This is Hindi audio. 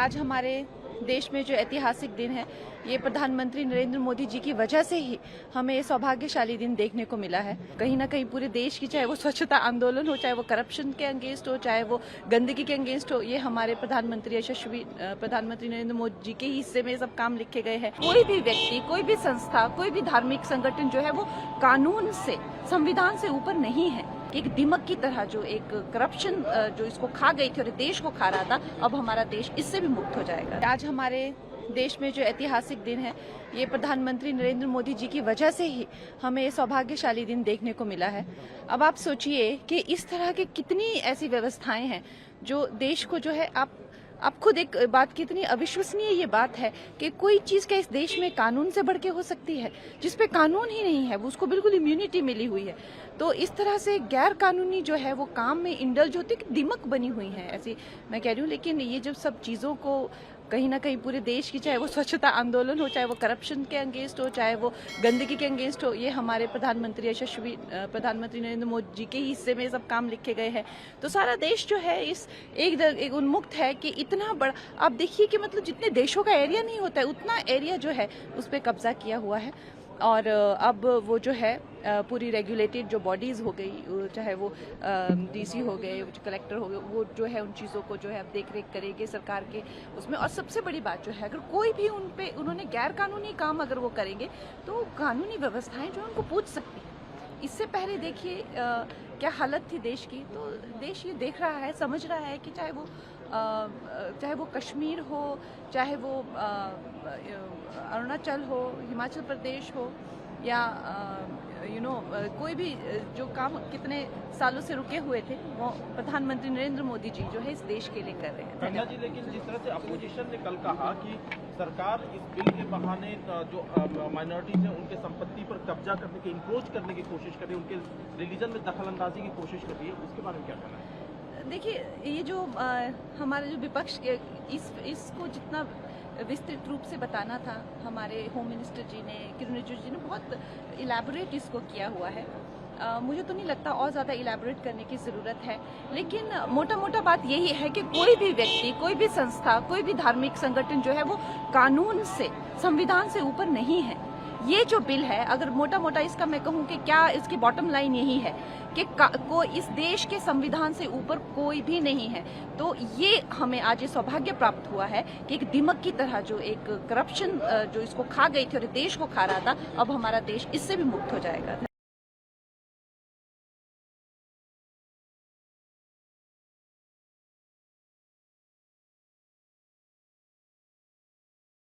आज हमारे देश में जो ऐतिहासिक दिन है, ये प्रधानमंत्री नरेंद्र मोदी जी की वजह से ही हमें ये सौभाग्यशाली दिन देखने को मिला है। कहीं ना कहीं पूरे देश की, चाहे वो स्वच्छता आंदोलन हो, चाहे वो करप्शन के अगेंस्ट हो, चाहे वो गंदगी के अगेंस्ट हो, ये हमारे प्रधानमंत्री यशस्वी प्रधानमंत्री नरेंद्र मोदी जी के ही हिस्से में सब काम लिखे गए हैं। कोई भी व्यक्ति, कोई भी संस्था, कोई भी धार्मिक संगठन जो है वो कानून से, संविधान से ऊपर नहीं है। एक दीमक की तरह जो एक करप्शन जो इसको खा गई थी और देश को खा रहा था, अब हमारा देश इससे भी मुक्त हो जाएगा। आज हमारे देश में जो ऐतिहासिक दिन है, ये प्रधानमंत्री नरेंद्र मोदी जी की वजह से ही हमें ये सौभाग्यशाली दिन देखने को मिला है। अब आप सोचिए कि इस तरह की कितनी ऐसी व्यवस्थाएं हैं जो देश को जो है, आप खुद एक बात, कितनी अविश्वसनीय ये बात है कि कोई चीज क्या इस देश में कानून से बढ़ के हो सकती है, जिसपे कानून ही नहीं है, वो उसको बिल्कुल इम्यूनिटी मिली हुई है। तो इस तरह से गैर कानूनी जो है वो काम में इंडल्ज होती है, दिमक बनी हुई है, ऐसी मैं कह रही हूँ। लेकिन ये जब सब चीजों को कहीं ना कहीं पूरे देश की, चाहे वो स्वच्छता आंदोलन हो, चाहे वो करप्शन के अगेंस्ट हो, चाहे वो गंदगी के अगेंस्ट हो, ये हमारे प्रधानमंत्री यशस्वी प्रधानमंत्री नरेंद्र मोदी जी के ही हिस्से में सब काम लिखे गए हैं। तो सारा देश जो है इस एक उन्मुक्त है कि इतना बड़ा, आप देखिए कि मतलब जितने देशों का एरिया नहीं होता है, उतना एरिया जो है उस पर कब्जा किया हुआ है। और अब वो जो है पूरी रेगुलेटेड जो बॉडीज हो गई, चाहे वो डीसी हो गए, कलेक्टर हो गए, वो जो है उन चीज़ों को जो है अब देख रेख करेंगे सरकार के उसमें। और सबसे बड़ी बात जो है, अगर कोई भी उन्होंने गैर कानूनी काम अगर वो करेंगे तो कानूनी व्यवस्थाएं जो है उनको पूछ सकती हैं। इससे पहले देखिए क्या हालत थी देश की। तो देश ये देख रहा है, समझ रहा है कि चाहे वो कश्मीर हो, चाहे वो अरुणाचल हो, हिमाचल प्रदेश हो, या कोई भी जो काम कितने सालों से रुके हुए थे, वो प्रधानमंत्री नरेंद्र मोदी जी जो है इस देश के लिए कर रहे हैं। गंगा जी, लेकिन जिस तरह से अपोजिशन ने कल कहा कि सरकार इस बिल के बहाने जो माइनॉरिटीज हैं उनके संपत्ति पर कब्जा करने की, इंक्रोच करने की कोशिश कर रही है, उनके रिलीजन में दखल अंदाजी की कोशिश कर रही है, उसके बारे में क्या कहना है? देखिए, ये जो हमारे जो विपक्ष इसको जितना विस्तृत रूप से बताना था, हमारे होम मिनिस्टर जी ने, किरण रिजिजू जी ने बहुत इलैबोरेट इसको किया हुआ है। मुझे तो नहीं लगता और ज़्यादा इलैबोरेट करने की ज़रूरत है। लेकिन मोटा मोटा बात यही है कि कोई भी व्यक्ति, कोई भी संस्था, कोई भी धार्मिक संगठन जो है वो कानून से, संविधान से ऊपर नहीं है। ये जो बिल है, अगर मोटा मोटा इसका मैं कहूँ कि क्या इसकी बॉटम लाइन यही है कि इस देश के संविधान से ऊपर कोई भी नहीं है। तो ये हमें आज ये सौभाग्य प्राप्त हुआ है कि एक दीमक की तरह जो एक करप्शन जो इसको खा गई थी और देश को खा रहा था, अब हमारा देश इससे भी मुक्त हो जाएगा।